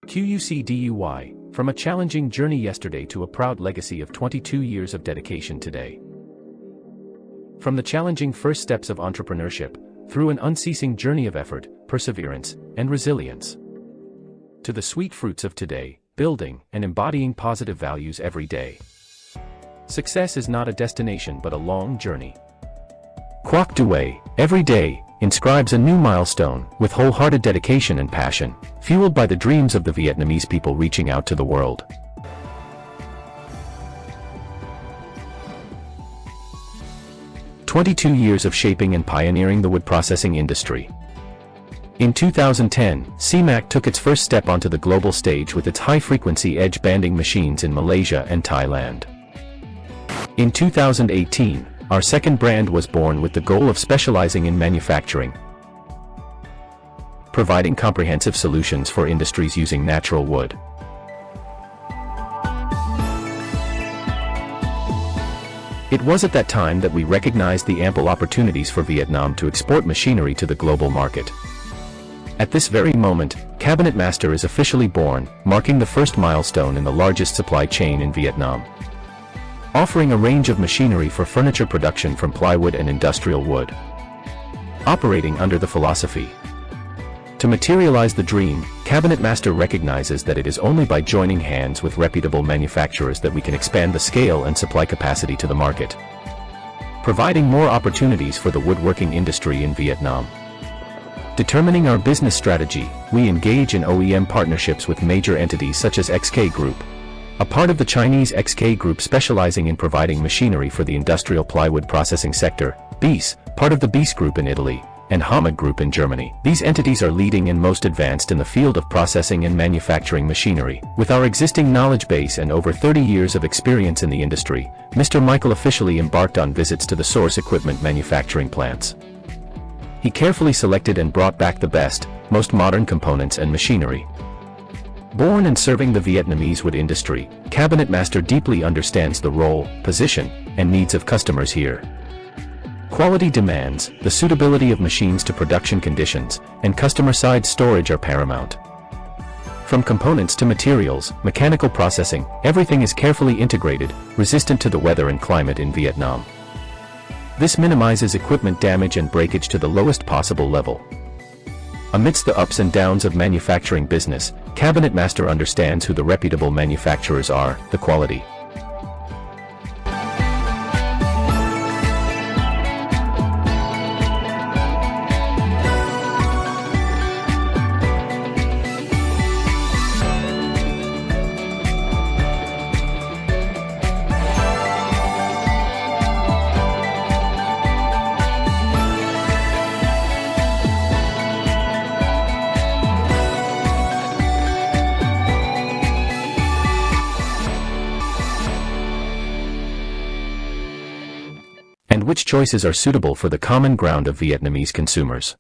QUCDUY, from a challenging journey yesterday to a proud legacy of 22 years of dedication today. From the challenging first steps of entrepreneurship, through an unceasing journey of effort, perseverance, and resilience, to the sweet fruits of today, building and embodying positive values every day. Success is not a destination but a long journey. Ngoc Duay, every day, inscribes a new milestone, with wholehearted dedication and passion, fueled by the dreams of the Vietnamese people reaching out to the world. "22 years of shaping and pioneering the wood processing industry." In 2010, CABINET took its first step onto the global stage with its high-frequency edge banding machines in Malaysia and Thailand. In 2018, our second brand was born with the goal of specializing in manufacturing, providing comprehensive solutions for industries using natural wood. It was at that time that we recognized the ample opportunities for Vietnam to export machinery to the global market. At this very moment, CABINETMASTER is officially born, marking the first milestone in the largest supply chain in Vietnam, offering a range of machinery for furniture production from plywood and industrial wood. Operating under the philosophy, to materialize the dream, CABINETMASTER recognizes that it is only by joining hands with reputable manufacturers that we can expand the scale and supply capacity to the market, providing more opportunities for the woodworking industry in Vietnam. Determining our business strategy, we engage in OEM partnerships with major entities such as XK Group, a part of the Chinese XK Group specializing in providing machinery for the industrial plywood processing sector, BIS, part of the BIS Group in Italy, and Hamag Group in Germany. These entities are leading and most advanced in the field of processing and manufacturing machinery. With our existing knowledge base and over 30 years of experience in the industry, Mr. Michael officially embarked on visits to the source equipment manufacturing plants. He carefully selected and brought back the best, most modern components and machinery. Born and serving the Vietnamese wood industry, CABINETMASTER deeply understands the role, position, and needs of customers here. Quality demands, the suitability of machines to production conditions, and customer-side storage are paramount. From components to materials, mechanical processing, everything is carefully integrated, resistant to the weather and climate in Vietnam. This minimizes equipment damage and breakage to the lowest possible level. Amidst the ups and downs of manufacturing business, CABINETMASTER understands who the reputable manufacturers are, the quality, and which choices are suitable for the common ground of Vietnamese consumers.